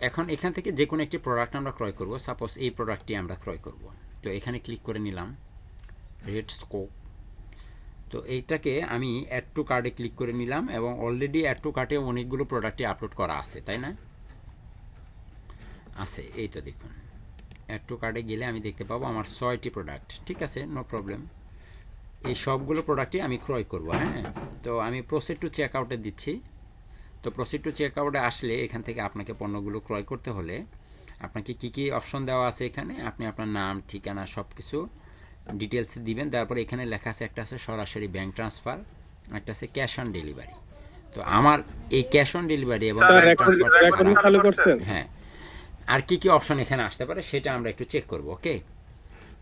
এখন এখান থেকে যে কোনো একটি প্রোডাক্ট আমরা ক্রয় করব, সাপোজ এই প্রোডাক্টটি আমরা ক্রয় করব। তো এখানে ক্লিক করে নিলাম রেড স্কোপ। তো এইটাকে আমি অ্যাড টু কার্টে ক্লিক করে নিলাম এবং অলরেডি অ্যাড টু কার্টে অনেকগুলো প্রোডাক্টই আপলোড করা আছে, তাই না? আছে, এই তো দেখুন অ্যাড টু কার্টে গেলে আমি দেখতে পাবো আমার 6টি প্রোডাক্ট। ঠিক আছে, নো প্রবলেম। এই সবগুলো প্রোডাক্টই আমি ক্রয় করব। হ্যাঁ, তো আমি প্রসিড টু চেক আউটে দিচ্ছি। তো প্রসিড টু চেক আউটে আসলে এখান থেকে আপনাকে পণ্যগুলো ক্রয় করতে হলে আপনাকে কী কী অপশন দেওয়া আছে এখানে, আপনি আপনার নাম, ঠিকানা সব কিছু ডিটেলস দিবেন। তারপরে এখানে লেখা আছে, একটা আছে সরাসরি ব্যাঙ্ক ট্রান্সফার, একটা আছে ক্যাশ অন ডেলিভারি। তো আমার এই ক্যাশ অন ডেলিভারি এবং ব্যাঙ্ক ট্রান্সফার ছাড়া, হ্যাঁ, আর কি কি অপশন এখানে আসতে পারে সেটা আমরা একটু চেক করব। ওকে,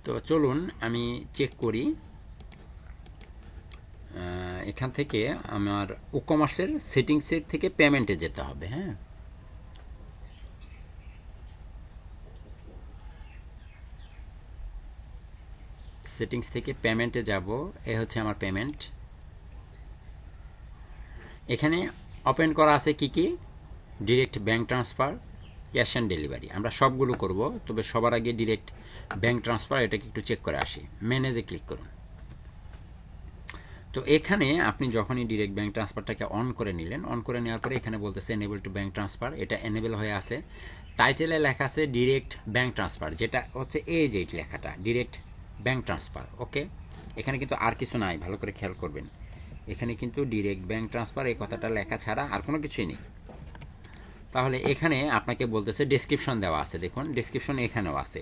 তো চলুন আমি চেক করি। এখান থেকে আমার ই কমার্সের সেটিংসের থেকে পেমেন্টে যেতে হবে। হ্যাঁ, সেটিংস থেকে পেমেন্টে যাব। এ হচ্ছে আমার পেমেন্ট। এখানে ওপেন করা আছে কি কি, direct bank transfer, cash on delivery. আমরা সবগুলো করব, তবে সবার আগে ডিরেক্ট ব্যাঙ্ক ট্রান্সফার এটাকে একটু চেক করে আসি। ম্যানেজে ক্লিক করুন। তো এখানে আপনি যখনই ডিরেক্ট ব্যাঙ্ক ট্রান্সফারটাকে অন করে নিলেন, অন করে নেওয়ার পরে এখানে বলতেছে এনেবল টু ব্যাঙ্ক ট্রান্সফার, এটা এনেবল হয়ে আছে। টাইটেলে লেখা আছে ডিরেক্ট ব্যাঙ্ক ট্রান্সফার, যেটা হচ্ছে এই যে লেখাটা ডিরেক্ট ব্যাঙ্ক ট্রান্সফার। ওকে, এখানে কিন্তু আর কিছু নাই, ভালো করে খেয়াল করবেন। এখানে কিন্তু ডিরেক্ট ব্যাঙ্ক ট্রান্সফার এই কথাটা লেখা ছাড়া আর কোনো কিছুই নেই। তাহলে এখানে আপনাকে বলতেছে ডেসক্রিপশন দেওয়া আছে, দেখুন ডেসক্রিপশন এখানেও আছে।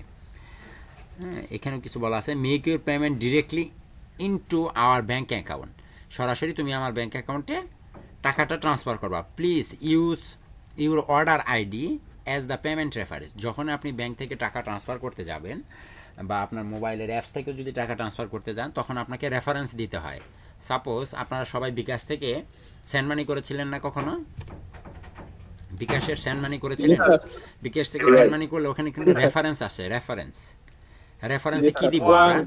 হ্যাঁ, এখানেও কিছু বলা আছে, make your payment directly into our bank account. সরাসরি তুমি আমার ব্যাঙ্ক অ্যাকাউন্টে টাকাটা ট্রান্সফার করবা। Please use your order ID as the payment reference. যখন আপনি ব্যাঙ্ক থেকে টাকা ট্রান্সফার করতে যাবেন বা আপনার মোবাইলের অ্যাপস থেকেও যদি টাকা ট্রান্সফার করতে যান, তখন আপনাকে রেফারেন্স দিতে হয়। সাপোজ আপনারা সবাই বিকাশ থেকে সেন্ড মানি করেছিলেন না কখনো? বিকাশের সেন্ড মানি করেছিলেন? বিকাশ থেকে সেন্ড মানি করলে ওখানে কিন্তু রেফারেন্স আসে। রেফারেন্সে কি দিব আমরা?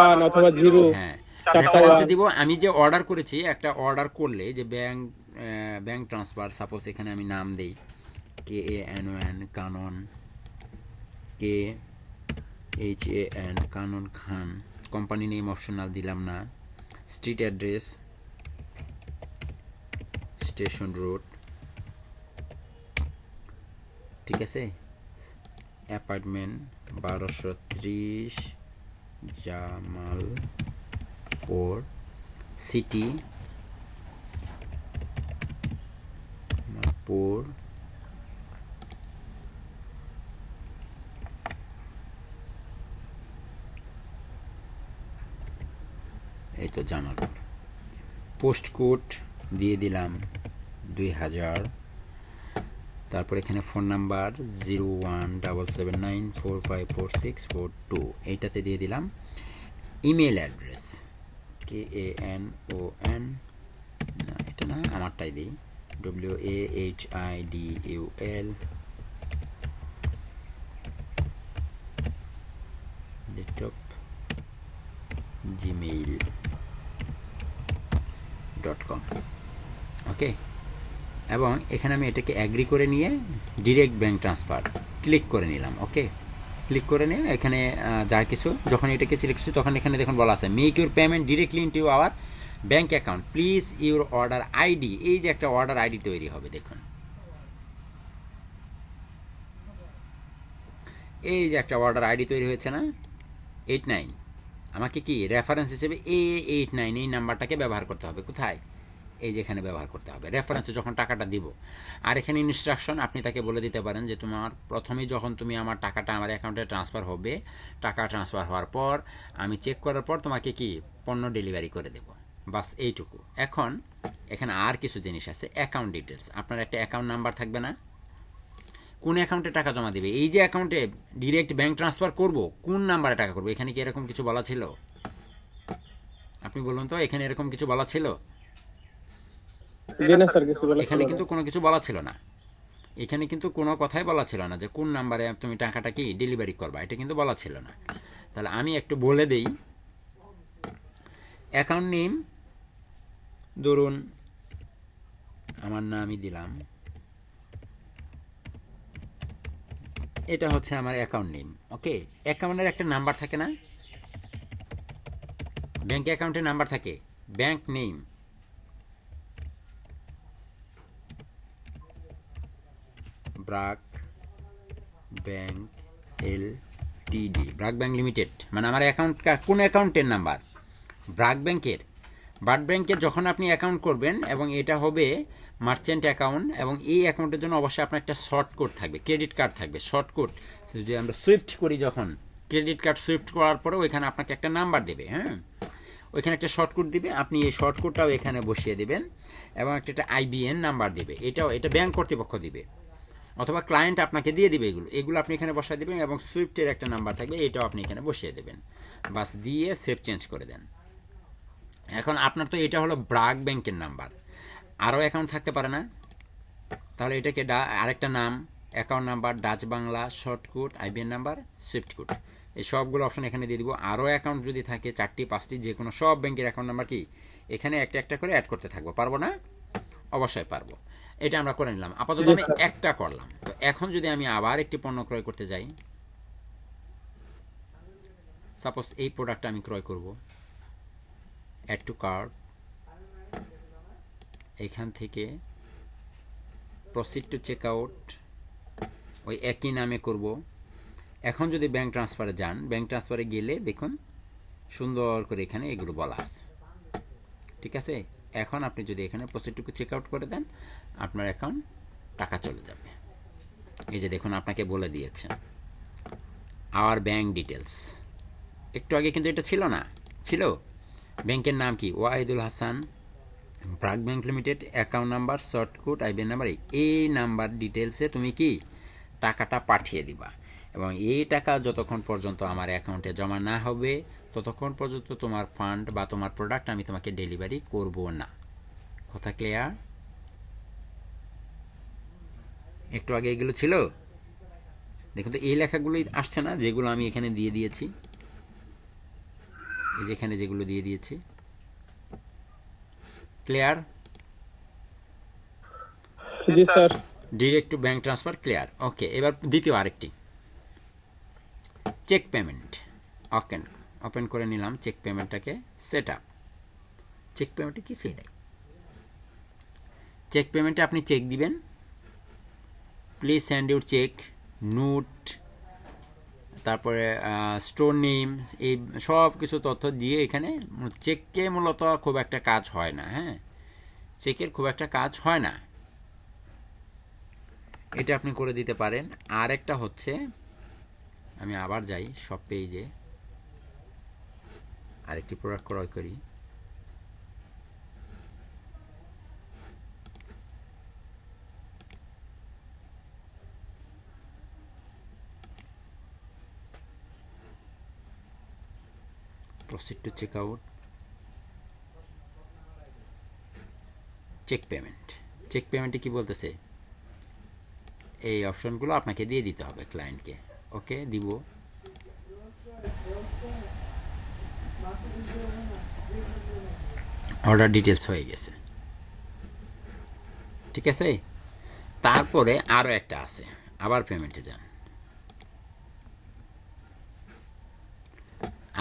1 অথবা 0। হ্যাঁ, রেফারেন্সে দিব আমি যে অর্ডার করেছি। একটা অর্ডার করলে যে ব্যাঙ্ক ট্রান্সফার, সাপোজ এখানে আমি নাম দেই KANON কানন, KHAN কানন খান, কোম্পানি নেম অপশনাল দিলাম না, স্ট্রিট অ্যাড্রেস স্টেশন রোড, ঠিক আছে, অ্যাপার্টমেন্ট 1230 জামালপুর, সিটি জামালপুর, এই তো জামালপুর, পোস্ট কোড দিয়ে দিলাম 2000। তারপর এখানে ফোন নাম্বার 0177945464 এইটাতে দিয়ে দিলাম। ইমেল অ্যাড্রেস KANON, না এটা না, আমারটাই দিই, WAHIDUL ডেস্কটপ gmail.com। ওকে, এবং এখানে আমি এটাকে অ্যাগ্রি করে নিয়ে ডিরেক্ট ব্যাঙ্ক ট্রান্সফার ক্লিক করে নিলাম। ওকে, ক্লিক করে নিয়ে এখানে যা কিছু, যখন এটাকে সিলেক্ট করছি তখন এখানে দেখুন বলা আছে make your payment directly into our bank account, please your order ID. এই যে একটা অর্ডার আইডি তৈরি হবে, দেখুন এই যে একটা অর্ডার আইডি তৈরি হয়েছে না, 89। আমাকে কি রেফারেন্স হিসেবে A89 এই নাম্বারটাকে ব্যবহার করতে হবে। কোথায়? এই যে এখানে ব্যবহার করতে হবে রেফারেন্সে যখন টাকাটা দিব। আর এখানে ইনস্ট্রাকশন আপনি তাকে বলে দিতে পারেন যে তোমার প্রথমেই যখন তুমি আমার টাকাটা আমার অ্যাকাউন্টে ট্রান্সফার হবে, টাকা ট্রান্সফার হওয়ার পর আমি চেক করার পর তোমাকে কি পণ্য ডেলিভারি করে দেব, বাস এইটুকু। এখন এখানে আর কিছু জিনিস আছে, অ্যাকাউন্ট ডিটেলস। আপনার একটা অ্যাকাউন্ট নাম্বার থাকবে না? কোন অ্যাকাউন্টে টাকা জমা দেবে? এই যে অ্যাকাউন্টে ডিরেক্ট ব্যাঙ্ক ট্রান্সফার করব, কোন নাম্বারে টাকা করব? এখানে কি এরকম কিছু বলা ছিল? আপনি বলুন তো, এখানে এরকম কিছু বলা ছিল? এখানে কিন্তু কোনো কিছু বলা ছিল না। এখানে কিন্তু কোনো কথাই বলা ছিল না যে কোন নাম্বারে তুমি টাকাটা কি ডেলিভারি করবা, এটা কিন্তু বলা ছিল না। তাহলে আমি একটু বলে দেই, অ্যাকাউন্ট নেম ধরুন আমার নামই দিলাম এটা হচ্ছে আমার অ্যাকাউন্ট নেম। ওকে, অ্যাকাউন্টের একটা নাম্বার থাকে না, ব্যাংক অ্যাকাউন্টের নাম্বার থাকে, bank name, BRAC bank Ltd, BRAC bank limited, মানে আমার অ্যাকাউন্ট কোন অ্যাকাউন্টের নাম্বার, ব্রাক ব্যাংকের। ব্রাক ব্যাংকের যখন আপনি অ্যাকাউন্ট করবেন এবং এটা হবে মার্চেন্ট অ্যাকাউন্ট, এবং এই অ্যাকাউন্টের জন্য অবশ্যই আপনার একটা শর্ট কোড থাকবে, ক্রেডিট কার্ড থাকবে, শর্ট কোড। যদি আমরা সুইফট করি, যখন ক্রেডিট কার্ড সুইফট করার পরে ওইখানে আপনাকে একটা নাম্বার দেবে, হ্যাঁ, ওইখানে একটা শর্ট কোড দিবে, আপনি এই শর্ট কোডটাও এখানে বসিয়ে দেবেন, এবং একটা আইবিএন নাম্বার দেবে, এটা ব্যাংক কর্তৃপক্ষ দিবে, অথবা ক্লায়েন্ট আপনাকে দিয়ে দিবে। এগুলো আপনি এখানে বসায় দেবেন, এবং সুইফটের একটা নাম্বার থাকবে, এটাও আপনি এখানে বসিয়ে দেবেন, বাস দিয়ে সেভ চেঞ্জ করে দেন। এখন আপনার তো এটা হলো ব্রাক ব্যাংকের নাম্বার, আরও অ্যাকাউন্ট থাকতে পারে না? তাহলে এটাকে আরেকটা নাম, account number, Dutch Bangla, short code, IBN number, Swift code, এই সবগুলো অপশন এখানে দিয়ে দিব। আরও অ্যাকাউন্ট যদি থাকে 4টি 5টি, যে কোনো সব ব্যাংকের অ্যাকাউন্ট নাম্বার কি এখানে একটা একটা করে অ্যাড করতে থাকবো, পারবো না? অবশ্যই পারবো। এটা আমরা করে নিলাম, আপাতত আমি একটা করলাম। তো এখন যদি আমি আবার একটি পণ্য ক্রয় করতে যাই, সাপোজ এই প্রোডাক্টটা আমি ক্রয় করব, অ্যাড টু কার্ট, এখান থেকে প্রসিড টু চেক আউট, ওই একই নামে করব। এখন যদি ব্যাংক ট্রান্সফারে যান, ব্যাংক ট্রান্সফারে গেলে দেখুন সুন্দর করে এখানে এগুলো বলা আছে, ঠিক আছে। এখন আপনি যদি এখানে প্রসিড টু চেক আউট করে দেন, আপনার অ্যাকাউন্ট টাকা চলে যাবে। এই যে দেখুন আপনাকে বলে দিয়েছে আওয়ার ব্যাংক ডিটেলস, একটু আগে কিন্তু এটা ছিল না, ছিল ব্যাংকের নাম কি Wahidul Hasan, BRAC bank limited, account number, short code, IBN number, এই নাম্বার ডিটেলসে তুমি কি টাকাটা পাঠিয়ে দিবা, এবং এই টাকা যতক্ষণ পর্যন্ত আমার অ্যাকাউন্টে জমা না হবে ততক্ষণ পর্যন্ত তোমার ফান্ড বা তোমার প্রোডাক্ট আমি তোমাকে ডেলিভারি করব না। কথা ক্লিয়ার? একটু আগে এগুলো ছিল, দেখুন তো এই লেখাগুলোই আসছে না, যেগুলো আমি এখানে দিয়ে দিয়েছি, এই যে এখানে যেগুলো দিয়ে দিয়েছি। ক্লিয়ার? জি sir. Direct to bank transfer clear. Okay, এবার দ্বিতীয় আরেকটি চেক পেমেন্ট। ওকে, ওপেন করে নিলাম চেক পেমেন্টটাকে, সেট আপ। চেক পেমেন্টে কিছুই নাই, চেক পেমেন্টে আপনি চেক দিবেন, please send your cheque, note, তারপরে স্টোর নেম, এই সব কিছু তথ্য দিয়ে এখানে চেককে মূলত খুব একটা কাজ হয় না, হ্যাঁ, চেকের খুব একটা কাজ হয় না, এটা আপনি করে দিতে পারেন। আর একটা হচ্ছে, আমি আবার যাই সব পেজে, আরেকটি প্রোডাক্ট ক্রয় করি, proceed to checkout, check payment. Check পেমেন্টে কি বলতেছে, এই অপশনগুলো আপনাকে দিয়ে দিতে হবে ক্লায়েন্টকে। ওকে, দিব। অর্ডার ডিটেলস হয়ে গেছে, ঠিক আছে। তারপরে আরও একটা আছে, আবার পেমেন্টে যান,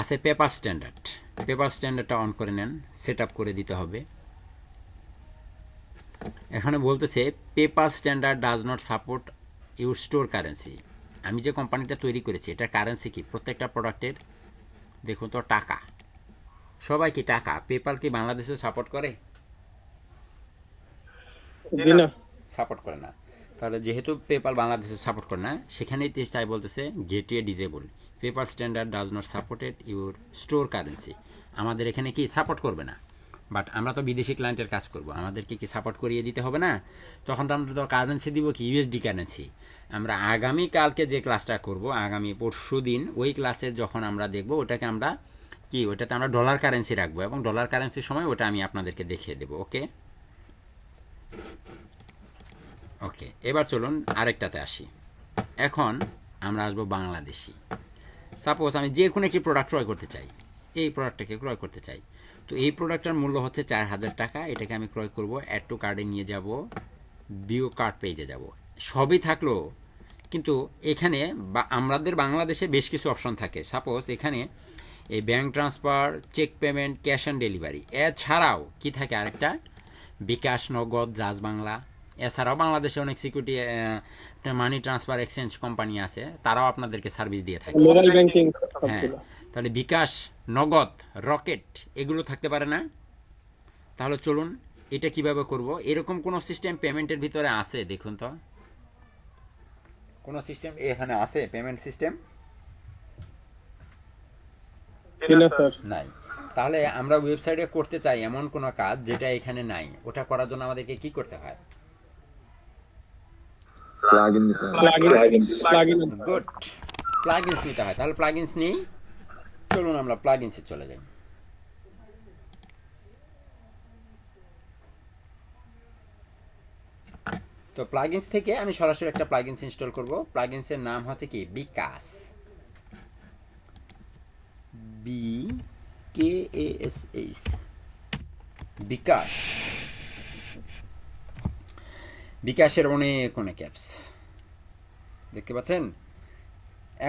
আছে পেপার স্ট্যান্ডার্ড। পেপার স্ট্যান্ডার্ডটা অন করে নেন, সেট আপ করে দিতে হবে। এখানে বলতেছে paper standard does not support your store currency. আমি যে কোম্পানিটা তৈরি করেছি এটার কারেন্সি কি, প্রত্যেকটা প্রোডাক্টের দেখুন তো টাকা, সবাই কি টাকা। পেপাল কি বাংলাদেশে সাপোর্ট করে? জি না, সাপোর্ট করে না। তাহলে যেহেতু পেপাল বাংলাদেশে সাপোর্ট করে না, সেখানেই চাই বলতেছে gateway disable, PayPal standard does not supported your store currency. আমাদের এখানে কি সাপোর্ট করবে না, বাট আমরা তো বিদেশি ক্লায়েন্টের কাজ করব, আমাদেরকে কি সাপোর্ট করিয়ে দিতে হবে না? তখন তো আমরা তো কারেন্সি দিব কি, ইউএসডি কারেন্সি। আমরা আগামীকালকে যে ক্লাসটা করব, আগামী পরশু দিন, ওই ক্লাসে যখন আমরা দেখব ওটাকে আমরা কি, ওটাতে আমরা ডলার কারেন্সি রাখবো, এবং ডলার কারেন্সির সময় ওটা আমি আপনাদেরকে দেখিয়ে দেবো। ওকে ওকে, এবার চলুন আরেকটাতে আসি। এখন আমরা আসবো বাংলাদেশি। সাপোজ আমি যে কোনো একটি প্রোডাক্ট ক্রয় করতে চাই, এই প্রোডাক্টটাকে ক্রয় করতে চাই, তো এই প্রোডাক্টটার মূল্য হচ্ছে 4000 টাকা। এটাকে আমি ক্রয় করব, অ্যাড টু কার্ডে নিয়ে যাব, ভিউ কার্ড পেজে যাব, সবই থাকলো, কিন্তু এখানে আমাদের বাংলাদেশে বেশ কিছু অপশন থাকে। সাপোজ এখানে এই bank transfer, check payment, cash on delivery, এছাড়াও কি থাকে আরেকটা বিকাশ, নগদ, রাজবাংলা। এছাড়াও বাংলাদেশে অনেক security money transfer exchange company আছে, তারাও আপনাদেরকে সার্ভিস দিয়ে থাকে। মোবাইল ব্যাংকিং হ্যাঁ, সবগুলো। তাহলে বিকাশ, নগদ, রকেট এগুলো থাকতে পারে না? তাহলে চলুন এটা কিভাবে করব। এরকম কোনো সিস্টেম পেমেন্টের ভিতরে আছে দেখুন তো, কোনো সিস্টেম এখানে আছে পেমেন্ট সিস্টেম? জি না স্যার। নাই। তাহলে আমরা ওয়েবসাইটে করতে চাই এমন কোনো কাজ যেটা এখানে নাই, ওটা করার জন্য আমাদেরকে কি করতে হয়? প্লাগইন নিতে হবে। প্লাগইন গুড, প্লাগইনস নিতে হয়। তাহলে প্লাগইনস নেই, চলুন আমরা প্লাগইনসে চলে যাই। তো প্লাগইনস থেকে আমি সরাসরি একটা প্লাগইনস ইনস্টল করব। প্লাগইনসের নাম হচ্ছে কি বিকাশ, BKASH, বিকাশ। বিকাশের অনেক অনেক অ্যাপস দেখতে পাচ্ছেন।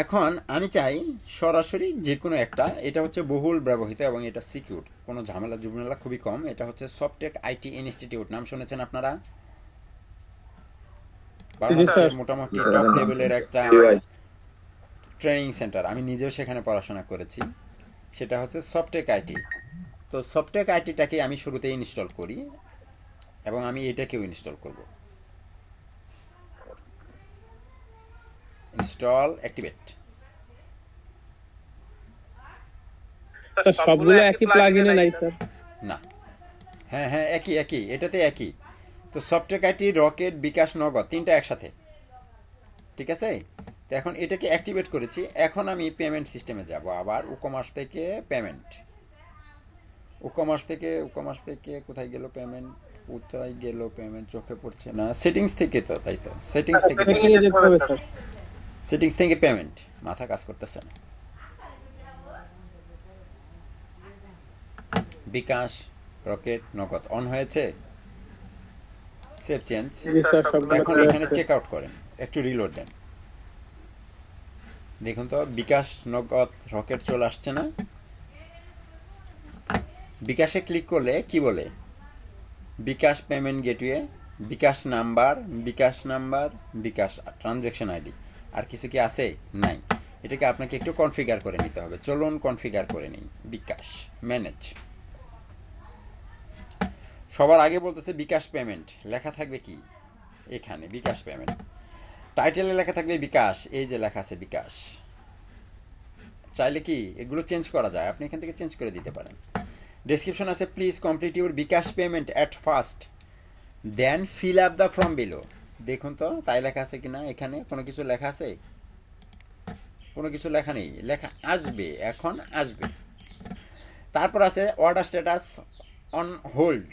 এখন আমি চাই সরাসরি যে কোনো একটা, এটা হচ্ছে বহুল ব্যবহৃত এবং এটা সিকিউর, কোনো ঝামেলা জুমেলা খুবই কম। এটা হচ্ছে সফটেক আইটি ইনস্টিটিউট, নাম শুনেছেন আপনারা? বাংলাদেশের মোটামুটি টপ লেভেলের একটা ট্রেনিং সেন্টার, আমি নিজেও সেখানে পড়াশোনা করেছি। সেটা হচ্ছে সফটেক আইটি। তো সফটেক আইটিটাকে আমি শুরুতে ইনস্টল করি এবং আমি এটাকেও ইনস্টল করব। Install, activate. স্যার সবগুলো একই প্লাগইনে নাই স্যার। না, হ্যাঁ হ্যাঁ একই একই, এটাতে একই। তো সফটেক আইটি, রকেট, বিকাশ, নগদ তিনটা একসাথে, ঠিক আছে? তো এখন এটাকে অ্যাক্টিভেট করেছি। এখন আমি পেমেন্ট সিস্টেমে যাব আবার। উকমার্স থেকে পেমেন্ট, উকমার্স থেকে কোথায় গেল পেমেন্ট? কোথায় গেল পেমেন্ট? চোখে পড়ছে না। সেটিংস থেকে, তো তাই তো, সেটিংস থেকে সেটিংয়ে যেতে হবে স্যার। সেটিংস থেকে পেমেন্ট, মাথা কাজ করতেছে না। বিকাশ, রকেট, নগদ অন হয়েছে। Save change. জি স্যার সবগুলো এখন করে এখানে আছে। চেক আউট করেন, একটু রিলোড দেন। দেখুন তো বিকাশ, নগদ, রকেট চলে আসছে না? বিকাশে ক্লিক করলে কি বলে? বিকাশ পেমেন্ট গেটওয়ে, বিকাশ নাম্বার, বিকাশ ট্রানজ্যাকশন আইডি। আর কিছু কি আছে? নাই। এটাকে আপনাকে একটু কনফিগার করে নিতে হবে। চলুন কনফিগার করে নিই। বিকাশ ম্যানেজ, সবার আগে বলতেছে বিকাশ পেমেন্ট, লেখা থাকবে কি এখানে বিকাশ পেমেন্ট। টাইটেলে লেখা থাকবে বিকাশ, এই যে লেখা আছে বিকাশ। চাইলে কি এগুলো চেঞ্জ করা যায়, আপনি এখান থেকে চেঞ্জ করে দিতে পারেন। ডেসক্রিপশন আছে please complete your bKash payment at first then fill up the form below. দেখুন তো তাই লেখা আছে কিনা। এখানে কোনো কিছু লেখা আছে? কোনো কিছু লেখা নেই, লেখা আসবে, এখন আসবে। তারপর আছে order status on hold.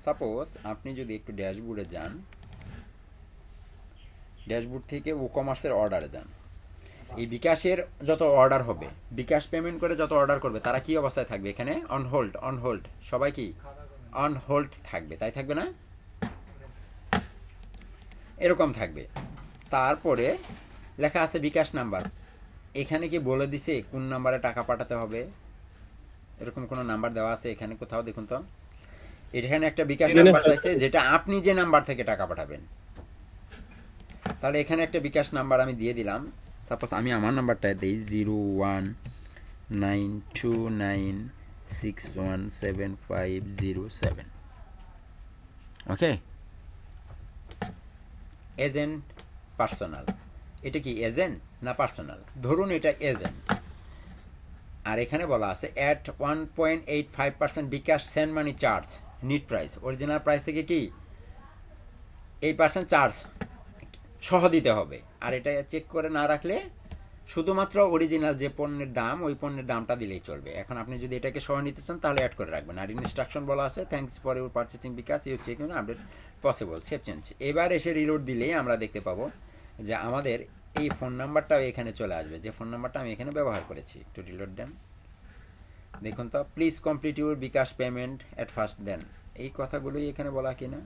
Suppose আপনি যদি একটু ড্যাশবোর্ডে যান, ড্যাশবোর্ড থেকে ওকমার্সের অর্ডারে যান। এই বিকাশের যত অর্ডার হবে, বিকাশ পেমেন্ট করে যত অর্ডার করবে, তারা কি অবস্থায় থাকবে? এখানে অন হোল্ড, অন হোল্ড, সবাই কি অন হোল্ড থাকবে, তাই থাকবে না? এরকম থাকবে। তারপরে লেখা আছে বিকাশ নাম্বার। এখানে কি বলে দিছে কোন নাম্বারে টাকা পাঠাতে হবে? এরকম কোনো নাম্বার দেওয়া আছে এখানে কোথাও? দেখুন তো, এখানে একটা বিকাশ নাম্বার চাইছে, যেটা আপনি যে নাম্বার থেকে টাকা পাঠাবেন। তাহলে এখানে একটা বিকাশ নাম্বার আমি দিয়ে দিলাম। সাপোজ আমি আমার নাম্বারটা দিই 019296175007। ওকে, এজেন্ট পার্সোনাল। এটা কি এজেন্ট না পার্সোনাল? ধরুন এটা এজেন্ট। আর এখানে বলা আছে at 1.85% bKash send money charge net price. Original price থেকে কি 8% চার্জ সহ দিতে হবে। আর এটা চেক করে না রাখলে শুধুমাত্র অরিজিনাল যে পণ্যের দাম, ওই পণ্যের দামটা দিলেই চলবে। এখন আপনি যদি এটাকে সহ নিতে চান তাহলে অ্যাড করে রাখবেন। আর ইনস্ট্রাকশন বলা আছে thanks for your purchasing bKash you check ইউন আপডেট পসিবল সেভ চেঞ্জ। এবার এসে রিলোড দিলেই আমরা দেখতে পাবো যে আমাদের এই ফোন নাম্বারটাও এখানে চলে আসবে, যে ফোন নাম্বারটা আমি এখানে ব্যবহার করেছি। একটু রিলোড দেন, দেখুন তো please complete your bKash payment at first then, এই কথাগুলোই এখানে বলা কিনা।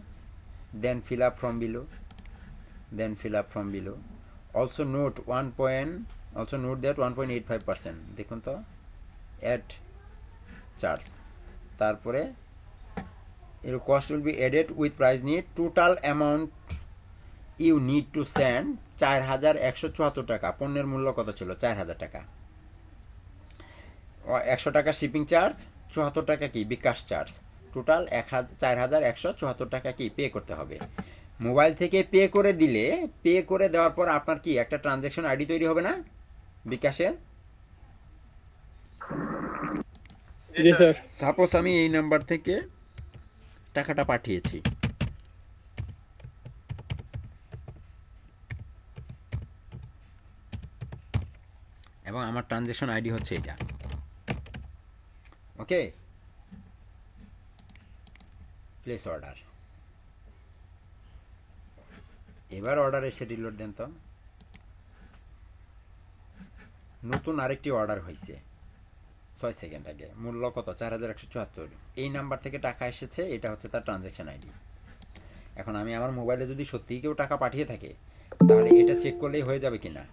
Then fill up from below, then fill up from below. Also note that 1.85%, দেখুন তো অ্যাড চার্জ, তারপরে এর cost will be added with price নিয়ে total amount you need to send 4174 টাকা। পণ্যের মূল্য কত ছিল? 4000 টাকা। 100 টাকা শিপিং চার্জ, 74 টাকা কি বিকাশ চার্জ, টোটাল 4174 টাকা কি পে করতে হবে। মোবাইল থেকে পে করে দিলে, পে করে দেওয়ার পর আপনার কি একটা ট্রানজ্যাকশন আইডি তৈরি হবে না বিকাশের? জি স্যার। সাপোজ আমি এই নাম্বার থেকে টাকাটা পাঠিয়েছি, এবং আমার ট্রানজ্যাকশন আইডি হচ্ছে এটা। ওকে, প্লেস অর্ডার। এবার অর্ডারে শিডিউল দেন তো। নতুন আরেকটি অর্ডার হয়েছে 6 সেকেন্ড আগে, মূল্য কত? 4174। এই নাম্বার থেকে টাকা এসেছে, এটা হচ্ছে তার ট্রানজ্যাকশন আইডি। এখন আমি আমার মোবাইলে যদি সত্যিই কেউ টাকা পাঠিয়ে থাকে, তাহলে এটা চেক করলেই হয়ে যাবে কিনা।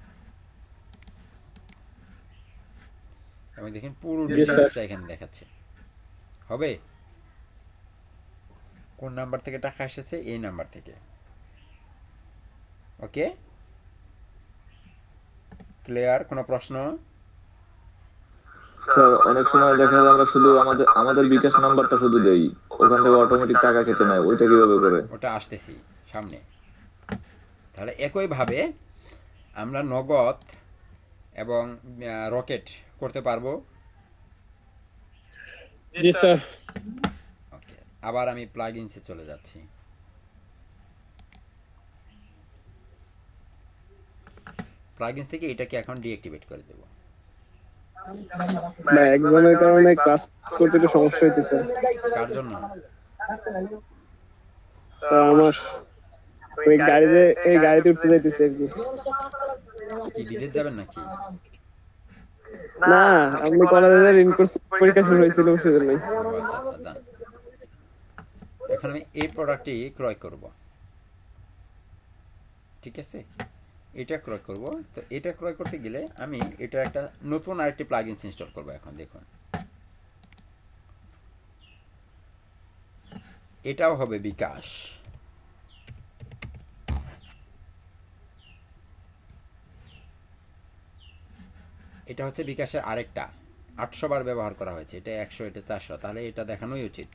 এবং দেখেন পুরো ডিটেলসটা এখানে দেখাচ্ছে। হবে? কোন নাম্বার থেকে টাকা এসেছে? এই নাম্বার থেকে। ওকে, ক্লিয়ার? কোনো প্রশ্ন? স্যার অনেক সময় দেখা যায় আমরা শুধু আমাদের বিকাশ নাম্বারটা শুধু দেই, ওখান থেকে অটোমেটিক টাকা কেটে নেয়, ওইটা কিভাবে করে? ওটা আসতেছি সামনে। তাহলে একইভাবে আমরা নগদ এবং রকেট করতে পারবো। জি স্যার। ওকে, আবার আমি প্লাগইনসে চলে যাচ্ছি। প্লাগইনস থেকে এটাকে এখন ডিঅ্যাক্টিভেট করে দেব। না, একজনের কারণে ক্লাস করতে একটু সমস্যা হইতেছে। কার জন্য? স্যার আমার ওই গাড়িতে উঠতে যাইতেছে আর কি। কি বিদেশ যাবেন নাকি? না, আপনি কলেজের ইনকোর্স পরীক্ষা শুরু হয়েছিল সেজন্যই। ও আচ্ছা আচ্ছা, যান। এখন আমি এই প্রোডাক্টটি ক্রয় করব, ঠিক আছে? এটা ক্রয় করব। তো এটা ক্রয় করতে গেলে আমি এটা একটা নতুন আরেকটি প্লাগইনস ইনস্টল করব। এখন দেখুন, এটাও হবে বিকাশ। এটা হচ্ছে বিকাশের আরেকটা, 800 বার ব্যবহার করা হয়েছে। এটা 100, এটা 400, তাহলে এটা দেখানোই উচিত।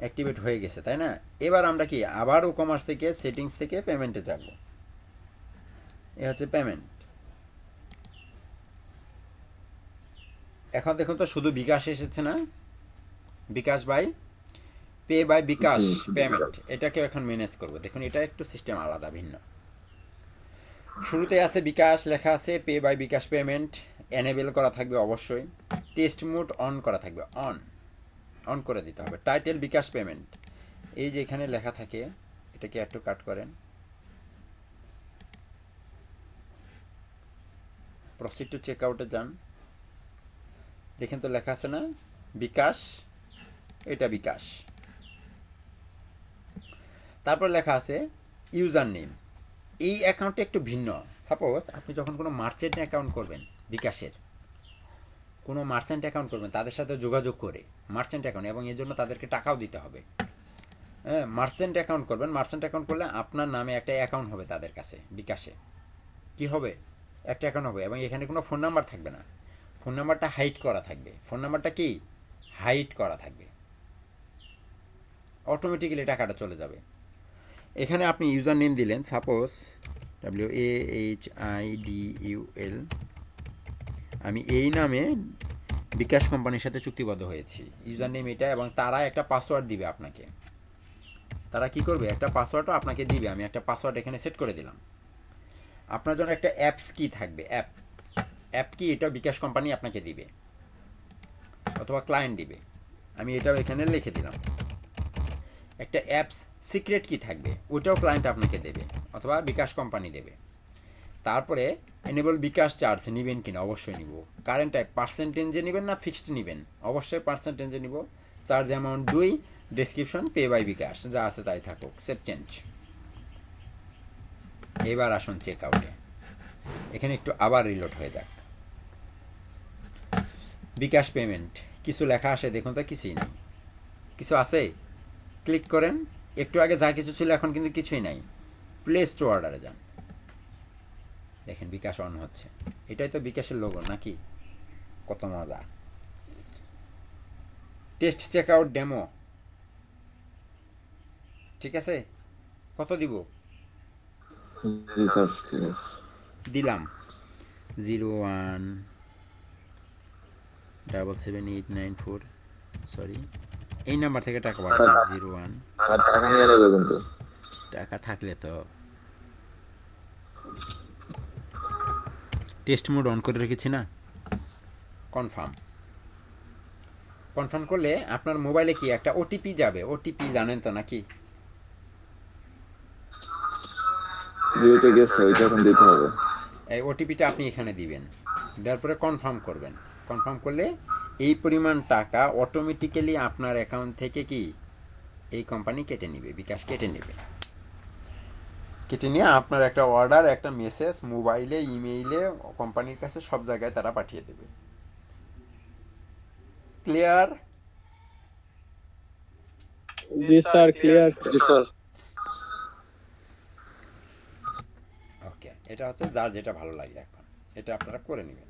অ্যাক্টিভেট হয়ে গেছে, তাই না? এবার আমরা কি আবারও কমার্স থেকে সেটিংস থেকে পেমেন্টে যাব। এ হচ্ছে পেমেন্ট। এখন দেখুন তো শুধু বিকাশ এসেছে না, bKash by pay by bKash payment, এটাকে এখন ম্যানেজ করব। দেখুন এটা একটু সিস্টেম আলাদা, ভিন্ন। শুরুতে আছে বিকাশ লেখা আছে, pay by bKash payment enable করা থাকবে অবশ্যই। টেস্ট মোড অন করা থাকবে, অন করে দিতে হবে। টাইটেল বিকাশ পেমেন্ট, এই যে এখানে লেখা থাকে, এটাকে একটু কাট করেন। প্রসিড টু চেক আউটে যান, দেখেন তো লেখা আছে না বিকাশ, এটা বিকাশ। তারপর লেখা আছে ইউজার নেম। এই অ্যাকাউন্টটা একটু ভিন্ন। সাপোজ আপনি যখন কোনো মার্চেন্ট অ্যাকাউন্ট করবেন, বিকাশের কোনো মার্চেন্ট অ্যাকাউন্ট করবেন, তাদের সাথে যোগাযোগ করে মার্চেন্ট অ্যাকাউন্ট, এবং এর জন্য তাদেরকে টাকাও দিতে হবে। হ্যাঁ, মার্চেন্ট অ্যাকাউন্ট করবেন। মার্চেন্ট অ্যাকাউন্ট করলে আপনার নামে একটা অ্যাকাউন্ট হবে তাদের কাছে, বিকাশে কি হবে, একটা অ্যাকাউন্ট হবে, এবং এখানে কোনো ফোন নাম্বার থাকবে না। ফোন নাম্বারটা হাইড করা থাকবে। ফোন নাম্বারটা কি হাইড করা থাকবে, অটোমেটিক্যালি টাকাটা চলে যাবে। এখানে আপনি ইউজার নেম দিলেন, সাপোজ WAHIDUL, আমি এই নামে বিকাশ কোম্পানির সাথে চুক্তিবদ্ধ হয়েছি, ইউজার নেম এটা, এবং তারা একটা পাসওয়ার্ড দিবে আপনাকে। তারা কি করবে, একটা পাসওয়ার্ডও আপনাকে দিবে। আমি একটা পাসওয়ার্ড এখানে সেট করে দিলাম। আপনার জন্য একটা অ্যাপস কি থাকবে, অ্যাপ কি, এটা বিকাশ কোম্পানি আপনাকে দিবে অথবা ক্লায়েন্ট দিবে। আমি এটাও এখানে লিখে দিলাম। একটা অ্যাপস সিক্রেট কি থাকবে, ওটাও ক্লায়েন্ট আপনাকে দেবে অথবা বিকাশ কোম্পানি দেবে। তারপরে এনেবল বিকাশ চার্জ নেবেন কিনা, অবশ্যই নিব। কারেন্ট টাইপ পার্সেন্টেজে নেবেন না ফিক্সড নেবেন, অবশ্যই পার্সেন্টেজে নিব। Charge amount 2, description pay by bKash, যা আছে তাই থাকুক, সেভ চেঞ্জ। এবার আসুন চেক আউটে, এখানে একটু আবার রিলোড হয়ে যাক। বিকাশ পেমেন্ট কিছু লেখা আসে, দেখুন তো কিছুই নেই, কিছু আছে, ক্লিক করেন। একটু আগে যা কিছু ছিল এখন কিন্তু কিছুই নাই। প্লেস টু অর্ডারে যান, দেখেন বিকাশ অন হচ্ছে। এটাই তো বিকাশের লোগো নাকি, কত মজা। টেস্ট চেক আউট ডেমো, ঠিক আছে, কত দিব? জি স্যার, ঠিক আছে। দিলাম 01777894, সরি এই নাম্বার থেকে টাকা পাঠাচ্ছি 01। আর টাকা নিয়ে নেবে কিন্তু। টাকা থাকলে তো। টেস্ট মোড অন করে রেখেছি না। কনফার্ম, কনফার্ম করলে আপনার মোবাইলে কি একটা ওটিপি যাবে, ওটিপি জানেন তো নাকি? যেটা গেছে ওইটা এখন দিতে হবে। এই ওটিপিটা আপনি এখানে দিবেন, দেওয়ার পরে কনফার্ম করবেন। কনফার্ম করলে এই পরিমাণ টাকা অটোমেটিক্যালি আপনার অ্যাকাউন্ট থেকে কি এই কোম্পানি কেটে নেবে, বিকাশ কেটে নেবে। কেটে নিয়ে আপনার একটা অর্ডার, একটা মেসেজ মোবাইলে, ইমেইলে, কোম্পানির কাছে সব জায়গায় তারা পাঠিয়ে দেবে। ক্লিয়ার? জি স্যার, ক্লিয়ার। জি স্যার। ওকে, এটা হচ্ছে যার যেটা ভালো লাগে, এখন এটা আপনারা করে নেবেন।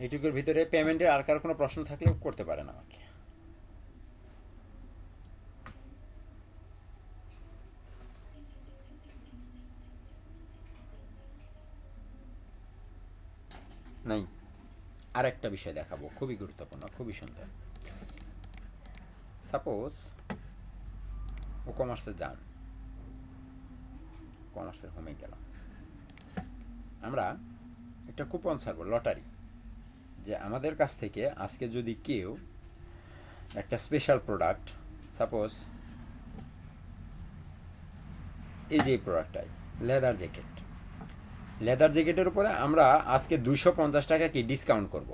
এইটুকুর ভিতরে পেমেন্টের আর কারো কোনো প্রশ্ন থাকলে করতে পারেন আমাকে। নাই, আর একটা বিষয় দেখাবো, খুবই গুরুত্বপূর্ণ, খুবই সুন্দর। সাপোজ ও কমার্সে যান, কমার্সের হোমে গেলাম, আমরা একটা কুপন ছাড়বো, লটারি, যে আমাদের কাছ থেকে আজকে যদি কেউ একটা স্পেশাল প্রোডাক্ট, সাপোজ এই যে প্রোডাক্টটাই লেদার জ্যাকেট, লেদার জ্যাকেটের উপরে আমরা আজকে 250 টাকা কি ডিসকাউন্ট করব।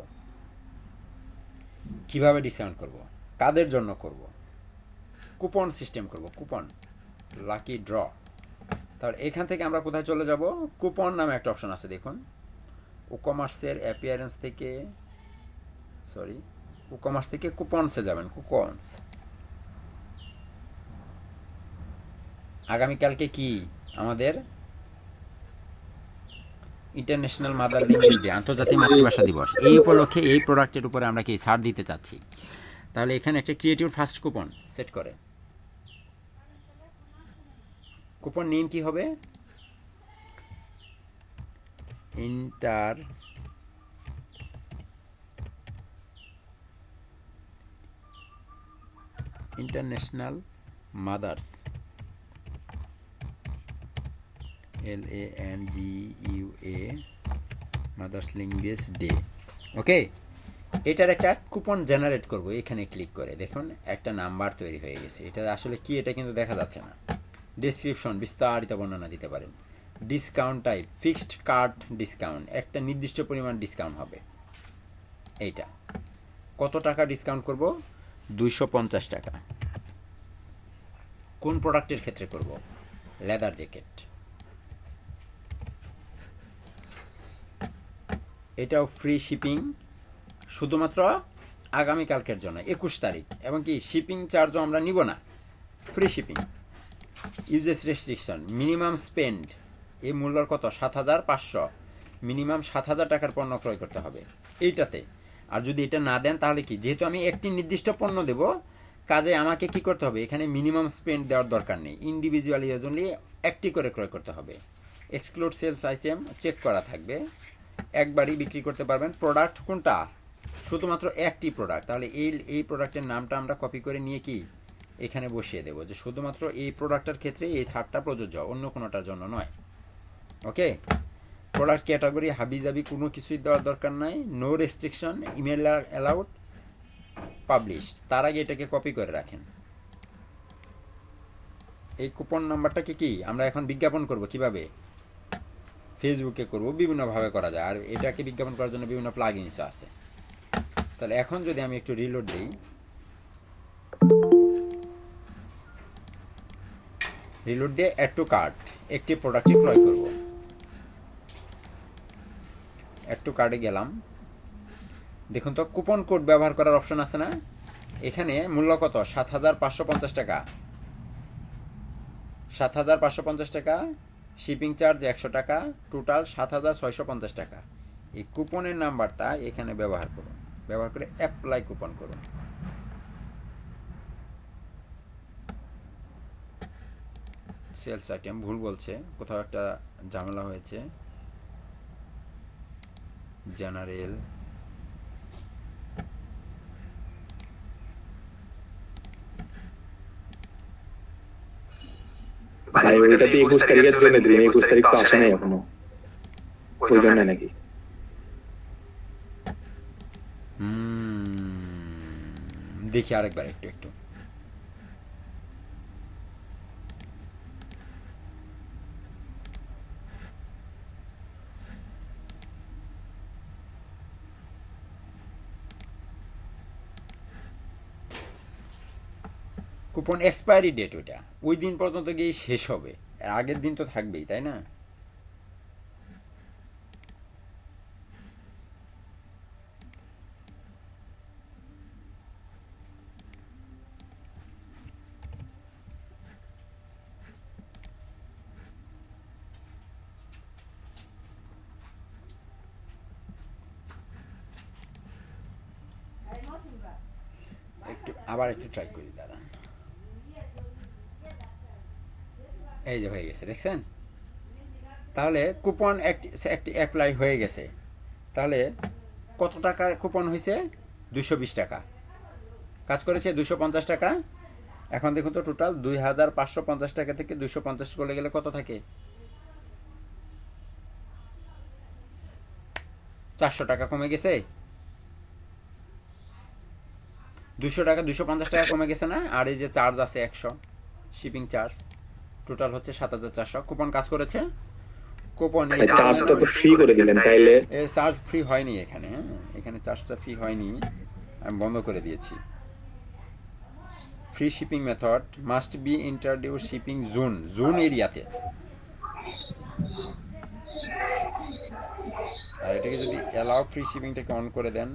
কিভাবে ডিসকাউন্ট করব, কাদের জন্য করব? কুপন সিস্টেম করব, কুপন, লাকি ড্র। তাহলে এখান থেকে আমরা কোথায় চলে যাব? কুপন নামে একটা অপশন আছে, দেখুন ও কমার্সের অ্যাপিয়ারেন্স থেকে, সরি ও কমার্স থেকে কুপনসে যাবেন, কুপনস। আগামীকালকে কি আমাদের ইন্টারন্যাশনাল মাদার ল্যাঙ্গুয়েজ ডে, আন্তর্জাতিক মাতৃভাষা দিবস। এই উপলক্ষে এই প্রোডাক্টের উপরে আমরা কি ছাড় দিতে চাচ্ছি। তাহলে এখানে একটা ক্রিয়েটিভ ফার্স্ট কুপন সেট করে, কুপন নেম কি হবে? International mother's, LANGUA mother's language day. Okay, এটার একটা কুপন জেনারেট করব, এখানে ক্লিক করে দেখুন একটা নাম্বার তৈরি হয়ে গেছে। এটা আসলে কি, এটা কিন্তু দেখা যাচ্ছে না। ডেসক্রিপশন বিস্তারিত বর্ণনা দিতে পারেন। Discount type fixed card discount, একটা নির্দিষ্ট পরিমাণ ডিসকাউন্ট হবে। এইটা কত টাকা ডিসকাউন্ট করব? 250 টাকা। কোন প্রোডাক্টের ক্ষেত্রে করব? Leather jacket. এটাও ফ্রি শিপিং, শুধুমাত্র আগামীকালকের জন্য 21 তারিখ, এবং কি শিপিং চার্জও আমরা নিব না, free shipping. Uses restriction, minimum spend, এই মূল্যর কত? 7500, মিনিমাম 7000 টাকার পণ্য ক্রয় করতে হবে এইটাতে। আর যদি এটা না দেন তাহলে কি, যেহেতু আমি একটি নির্দিষ্ট পণ্য দেব, কাজে আমাকে কি করতে হবে, এখানে মিনিমাম স্পেন্ড দেওয়ার দরকার নেই, ইন্ডিভিজুয়াল ইউজ অনলি একটি করে ক্রয় করতে হবে। এক্সক্লুড সেলস আইটেম চেক করা থাকবে, একবারই বিক্রি করতে পারবেন। প্রোডাক্ট কোনটা? শুধুমাত্র একটি প্রোডাক্ট। তাহলে এই প্রোডাক্টের নামটা আমরা কপি করে নিয়ে কি এখানে বসিয়ে দেবো, যে শুধুমাত্র এই প্রোডাক্টের ক্ষেত্রে এই ছাড়টা প্রযোজ্য, অন্য কোনোটার জন্য নয়। ওকে, প্রোডাক্ট ক্যাটাগরি হাবিজাবি কোনো কিছুই দেওয়ার দরকার নাই, no restriction, email allowed, publish, তার আগে এটাকে কপি করে রাখেন। এই কুপন নাম্বারটাকে কি আমরা এখন বিজ্ঞাপন করব কিভাবে? ফেসবুকে করব, বিভিন্নভাবে করা যায়। আর এটাকে বিজ্ঞাপন করার জন্য বিভিন্ন প্লাগইনস আছে। তাহলে এখন যদি আমি একটু রিলোড দিই, রিলোড দিয়ে অ্যাড টু কার্ট, একটি প্রোডাক্টটি ক্রয় করব। অ্যাড টু কার্টে গেলাম, দেখুন তো কুপন কোড ব্যবহার করার অপশন আছে না? এখানে মূল্য কত? ৭,৫৫০ টাকা। ৭,৫৫০ টাকা, শিপিং চার্জ ১০০ টাকা, টোটাল ৭,৬৫০ টাকা। এই কুপনের নাম্বারটা এখানে ব্যবহার করুন, ব্যবহার করে অ্যাপ্লাই কুপন করুন। সেলস আইটেম ভুল বলছে, কোথাও একটা ঝামেলা হয়েছে। জেনারেল, ভাই ওইটা তো 21 তারিখের জন্য দিলেন, 21 তারিখ তো আসে নাই এখনো, ওই জন্য নাকি? দেখি আরেকবার একটু একটু। কুপন এক্সপায়ারি ডেট ওইটা ওই দিন পর্যন্ত গিয়ে শেষ হবে, আগের দিন তো থাকবেই, তাই না? একটু আবার একটু ট্রাই করি, দাঁড়ান। এই যে হয়ে গেছে, দেখছেন? তাহলে কুপন একটি অ্যাপ্লাই হয়ে গেছে। তাহলে কত টাকা কুপন হয়েছে? 220 টাকা। কাজ করেছে 250 টাকা। এখন দেখুন তো টোটাল 2,550 টাকা থেকে 250 করে গেলে কত থাকে? 400 টাকা কমে গেছে। 200 টাকা 250 টাকা কমে গেছে না? আর এই যে চার্জ আছে 100 শিপিং চার্জ, টোটাল হচ্ছে 7,400। কুপন কাজ করেছে। কুপন চার্জটা তো ফ্রি করে দিলেন, তাইলে চার্জ ফ্রি হয়নি এখানে। হ্যাঁ, এখানে চার্জটা ফ্রি হয়নি, আমি বন্ধ করে দিয়েছি। Free shipping method must be introduce shipping zone এরিয়াতে। আর এটাকে যদি অ্যালাউ ফ্রি শিপিংটাকে অন করে দেন,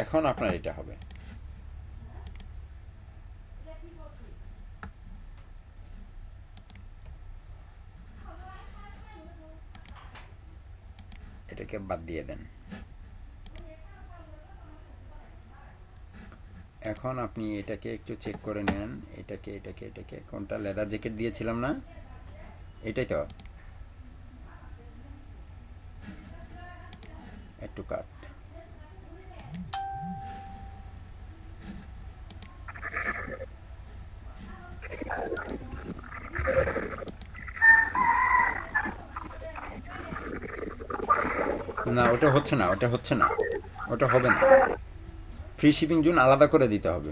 এখন আপনার এটা হবে। এটাকে বাদ দিয়ে দেন। এখন আপনি এটাকে একটু চেক করে নেন, এটাকে এটাকে এটাকে কোনটা লেদার জ্যাকেট দিয়েছিলাম না? এটাই তো। একটু কাট, না ওটা হচ্ছে না, ওটা হচ্ছে না, ওটা হবে না। ফ্রি শিপিং জোন আলাদা করে দিতে হবে।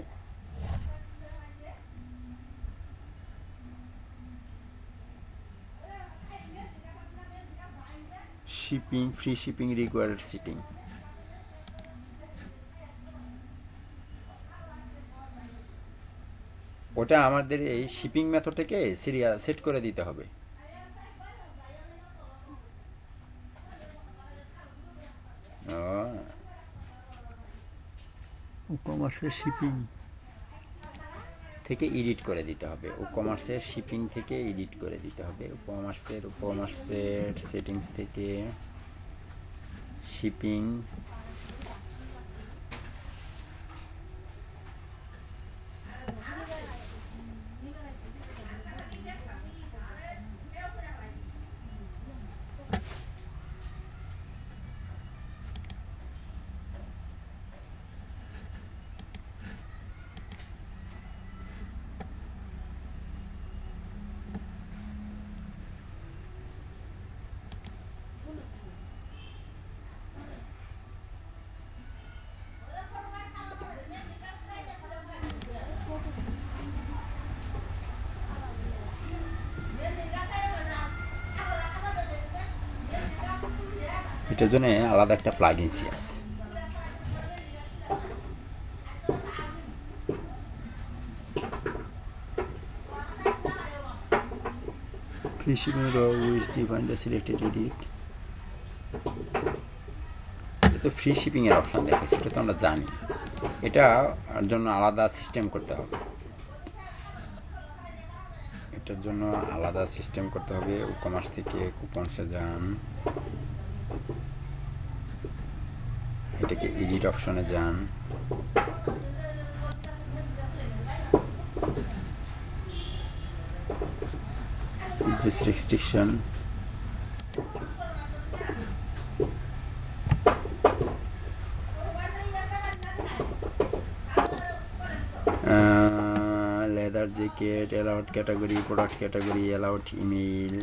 Shipping, free shipping required setting, ওটা আমাদের এই শিপিং মেথডটাকে সিরিয়াল সেট করে দিতে হবে। কমার্সের শিপিং থেকে এডিট করে দিতে হবে, কমার্সের শিপিং থেকে এডিট করে দিতে হবে। কমার্সের সেটিংস থেকে শিপিং, এটার জন্য আলাদা একটা প্লাগইনসি আছে। Free shipping which define the selected edit. তো ফ্রি শিপিংয়ের অপশান দেখেছি, সেটা তো আমরা জানি। এটার জন্য আলাদা সিস্টেম করতে হবে, এটার জন্য আলাদা সিস্টেম করতে হবে। কমার্স থেকে কুপনসে যান, এটাকে এডিট অপশনে যান, uses restriction, leather jacket, allowed category, product category, allowed email.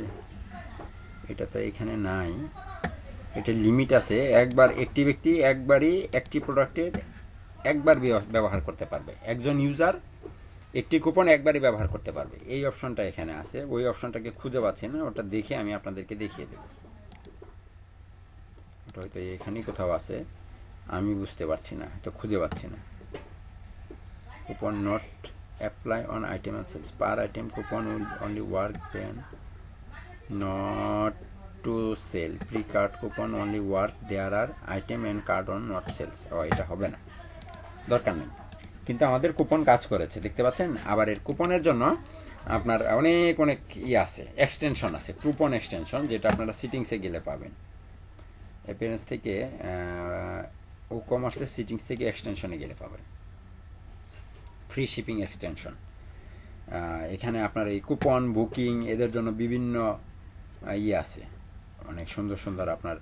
এটা তো এখানে নাই, এটা লিমিট আছে। একবার একটি ব্যক্তি একবারই একটি প্রোডাক্টের একবার ব্যবহার করতে পারবে, একজন ইউজার একটি কুপন একবারই ব্যবহার করতে পারবে। এই অপশনটা এখানে আছে, ওই অপশনটাকে খুঁজে পাচ্ছি না, ওটা দেখে আমি আপনাদেরকে দেখিয়ে দেব। ওটা হয়তো এখানেই কোথাও আছে, আমি বুঝতে পারছি না, হয়তো খুঁজে পাচ্ছি না। Coupon not apply on item and sales, per item coupon will only work then not to sale, pre card coupon only work there are item and card on not sales. ও এটা হবে না, দরকার নেই। কিন্তু আমাদের কুপন কাজ করেছে, দেখতে পাচ্ছেন। আবার এর কুপনের জন্য আপনার অনেক অনেক আছে, এক্সটেনশন আছে, কুপন এক্সটেনশন, যেটা আপনারা সিটিংসে গেলে পাবেন। অ্যাপিয়ারেন্স থেকে ও কমার্সের সিটিংস থেকে এক্সটেনশনে গেলে পাবেন ফ্রি শিপিং এক্সটেনশন। এখানে আপনার এই কুপন বুকিং এদের জন্য বিভিন্ন আছে, অনেক সুন্দর সুন্দর আপনার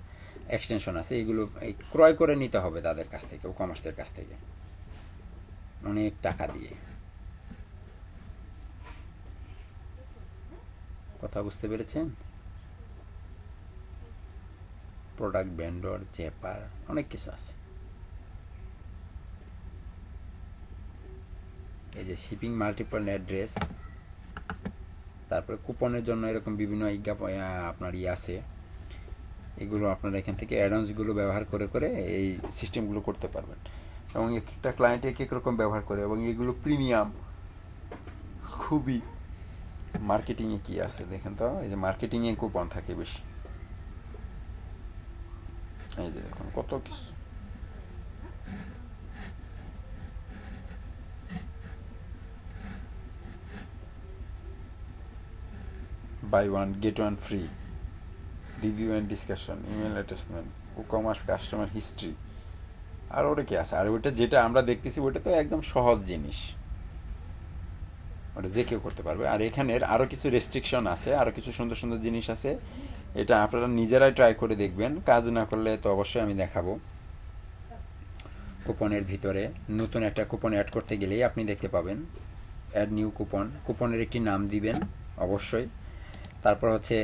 এক্সটেনশন আছে। এগুলো ক্রয় করে নিতে হবে তাদের কাছ থেকে, ও কমার্সের কাছ থেকে, অনেক টাকা দিয়ে। কথা বুঝতে পেরেছেন? প্রোডাক্ট ভেন্ডর, জেপার, অনেক কিছু আছে। এই যে শিপিং মাল্টিপল অ্যাড্রেস, তারপরে কুপনের জন্য এরকম বিভিন্ন আপনার আছে। এগুলো আপনারা এখান থেকে অ্যাডভান্সগুলো ব্যবহার করে করে এই সিস্টেমগুলো করতে পারবেন। এবং একটা ক্লায়েন্ট এক এক রকম ব্যবহার করে, এবং এগুলো প্রিমিয়াম খুবই। মার্কেটিংয়ে কি আছে দেখেন তো, এই যে মার্কেটিংয়ে কুপন থাকে বেশি, এই যে দেখুন কত কিছু। Buy one get one free, review and discussion, email attachment, WooCommerce customer history, আর ওটা কি আছে। আর ওটা যেটা আমরা দেখতেছি ওটা তো একদম সহজ জিনিস, ওটা যে কেউ করতে পারবে। আর এখানের আরও কিছু রেস্ট্রিকশন আছে, আরও কিছু সুন্দর সুন্দর জিনিস আছে। এটা আপনারা নিজেরাই ট্রাই করে দেখবেন, কাজ না করলে তো অবশ্যই আমি দেখাবো। কুপনের ভিতরে নতুন একটা কুপন অ্যাড করতে গেলেই আপনি দেখতে পাবেন অ্যাড নিউ কুপন, কুপনের একটি নাম দিবেন অবশ্যই। তারপর হচ্ছে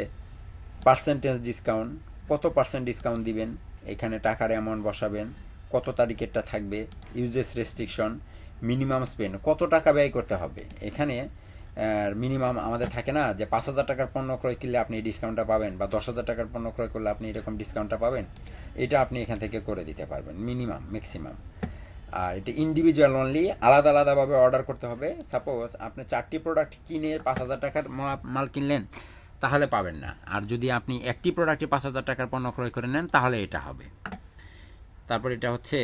পার্সেন্টেজ ডিসকাউন্ট, কত পার্সেন্ট ডিসকাউন্ট দিবেন, এখানে টাকার অ্যামাউন্ট বসাবেন, কত তারিখেরটা থাকবে, ইউজেস রেস্ট্রিকশন, মিনিমাম স্পেন্ড, কত টাকা ব্যয় করতে হবে। এখানে মিনিমাম আমাদের থাকে না যে 5,000 টাকার পণ্য ক্রয় করলে আপনি এই ডিসকাউন্টটা পাবেন, বা 10,000 টাকার পণ্য ক্রয় করলে আপনি এরকম ডিসকাউন্টটা পাবেন। এটা আপনি এখান থেকে করে দিতে পারবেন, মিনিমাম ম্যাক্সিমাম। আর এটা ইন্ডিভিজুয়াল অনলি, আলাদা আলাদাভাবে অর্ডার করতে হবে। সাপোজ আপনি 4টি প্রোডাক্ট কিনে 5,000 টাকার মাল কিনলেন, তাহলে পাবেন না। আর যদি আপনি একটি প্রোডাক্টে 5,000 টাকার পণ্য ক্রয় করে নেন, তাহলে এটা হবে। তারপর এটা হচ্ছে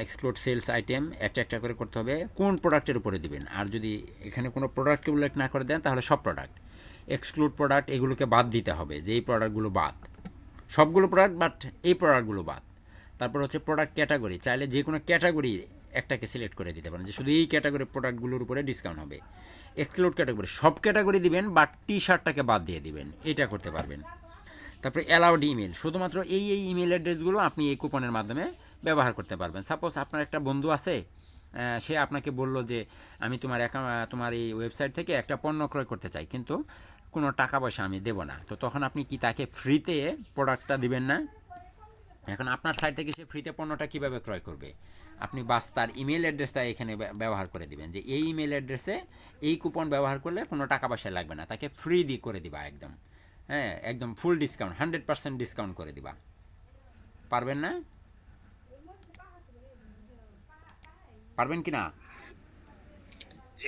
এক্সক্লুড সেলস আইটেম, একটা একটা করে করতে হবে, কোন প্রোডাক্টের উপরে দিবেন। আর যদি এখানে কোনো প্রোডাক্টকে উল্লেখ না করে দেন, তাহলে সব প্রোডাক্ট। এক্সক্লুড প্রোডাক্ট, এগুলোকে বাদ দিতে হবে, যে এই প্রোডাক্টগুলো বাদ, সবগুলো প্রোডাক্ট বাট এই প্রোডাক্টগুলো বাদ। তারপর হচ্ছে প্রোডাক্ট ক্যাটাগরি, চাইলে যে কোনো ক্যাটাগরি একটাকে সিলেক্ট করে দিতে পারেন, যে শুধু এই ক্যাটাগরির প্রোডাক্টগুলোর উপরে ডিসকাউন্ট হবে। এক্সক্লুড ক্যাটাগরি, সব ক্যাটাগরি দিবেন, বাট টি শার্টটাকে বাদ দিয়ে দিবেন, এটা করতে পারবেন। তারপরে অ্যালাউড ইমেল, শুধুমাত্র এই ইমেল অ্যাড্রেসগুলো আপনি এই কুপনের মাধ্যমে ব্যবহার করতে পারবেন। সাপোজ আপনার একটা বন্ধু আছে, সে আপনাকে বলল যে আমি তোমার এই ওয়েবসাইট থেকে একটা পণ্য ক্রয় করতে চাই, কিন্তু কোনো টাকা পয়সা আমি দেবো না। তো তখন আপনি কি তাকে ফ্রিতে প্রোডাক্টটা দিবেন না? এখন আপনার সাইট থেকে সে ফ্রিতে পণ্যটা কীভাবে ক্রয় করবে? আপনি বাস তার ইমেল অ্যাড্রেসটা এখানে ব্যবহার করে দিবেন, যে এই ইমেল অ্যাড্রেসে এই কুপন ব্যবহার করলে কোনো টাকা পয়সা লাগবে না, তাকে ফ্রি দিয়ে করে দিবা একদম। হ্যাঁ, একদম ফুল ডিসকাউন্ট, 100% ডিসকাউন্ট করে দিবা। পারবেন না? পারবেন কি না?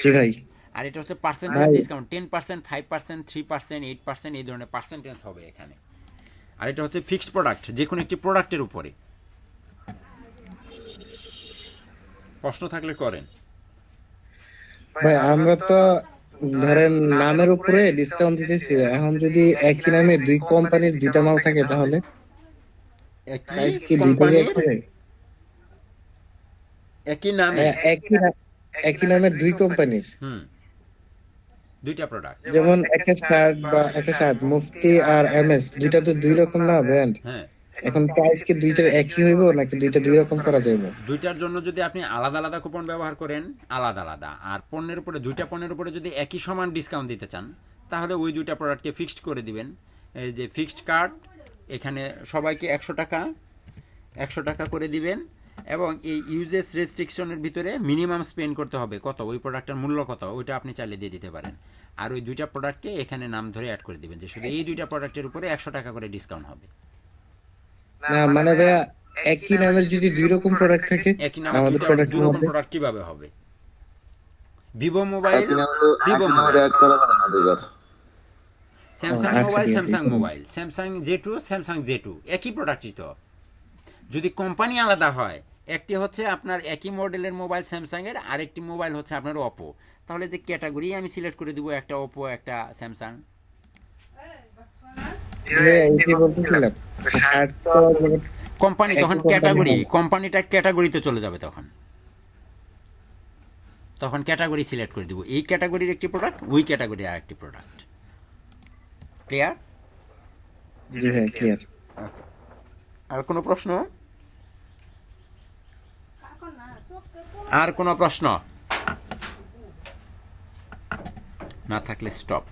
জি ভাই। আর এটা হচ্ছে পার্সেন্টেজ ভাই। ডিসকাউন্ট, 10%, 5%, 3%, 8% এই ধরনের পার্সেন্টেজ হবে এখানে। আর এটা হচ্ছে ফিক্সড প্রোডাক্ট, যে কোনো একটি প্রোডাক্টের উপরে। প্রশ্ন থাকলে করেন। ভাই আমরা তো ধরেন নামের উপরে ডিসকাউন্ট দিতেছি, এখন যদি একই নামে দুই কোম্পানির দুইটা মাল থাকে তাহলে প্রাইস কি দুইটা রেট হবে? একই নামে একই নামের দুই কোম্পানির, দুইটা প্রোডাক্ট। যেমন একটা শার্ট বা একটা শার্ট মুফতি আর এমএস, দুইটা তো দুই রকম না ব্র্যান্ড। হ্যাঁ, এখন প্রাইস কি দুইটার একই হইব নাকি দুইটা দুই রকম করা যাবে? দুইটার জন্য যদি আপনি আলাদা আলাদা কুপন ব্যবহার করেন আলাদা আলাদা, আর পণ্যের উপরে দুইটা পণ্যের উপরে যদি একই সমান ডিসকাউন্ট দিতে চান তাহলে ওই দুইটা প্রোডাক্টকে ফিক্সড করে দিবেন। এই যে ফিক্সড কার্ড, এখানে সবাইকে 100 টাকা করে দিবেন, এবং এই ইউজেস রেস্ট্রিকশনের ভিতরে মিনিমাম স্পেন্ড করতে হবে কত, ওই প্রোডাক্টের মূল্য কত, ওইটা আপনি চাইলে দিয়ে দিতে পারেন। আর ওই দুইটা প্রোডাক্টকে এখানে নাম ধরে অ্যাড করে দিবেন যে শুধু এই দুইটা প্রোডাক্টের উপরে 100 টাকা করে ডিসকাউন্ট হবে। না মানে ভাইয়া একই নামের যদি দুই রকম প্রোডাক্ট থাকে, একই নামে আমাদের প্রোডাক্ট দুই রকম প্রোডাক্ট কিভাবে হবে? ভিভো মোবাইল একই নামে ভিভো একই নামে মোবাইল, অ্যাড করা যাবে না দুইবার। স্যামসাং আচ্ছা, মোবাইল ঠিক আছে। স্যামসাং মোবাইল, স্যামসাং জে2 স্যামসাং জে2, একই প্রোডাক্টই তো। যদি কোম্পানি আলাদা হয়, একটি হচ্ছে আপনার একই মডেলের মোবাইল স্যামসাং এর, আরেকটি মোবাইল হচ্ছে আপনার ওপো, তাহলে যে ক্যাটাগরি আমি সিলেক্ট করে দিব, একটা ওপো একটা স্যামসাং। এইটাই বলতেছিলাম, শার্ট তো কোম্পানি তখন একই ক্যাটাগরি, company হবে। কোম্পানিটা ক্যাটাগরিতে চলে যাবে, তখন ক্যাটাগরি সিলেক্ট করে দিব, এই ক্যাটাগরির একটি প্রোডাক্ট, ওই ক্যাটাগরির আরেকটি প্রোডাক্ট। ক্লিয়ার? জি ভাই ক্লিয়ার। আর কোনো প্রশ্ন? আর কোনো প্রশ্ন না থাকলে স্টপ।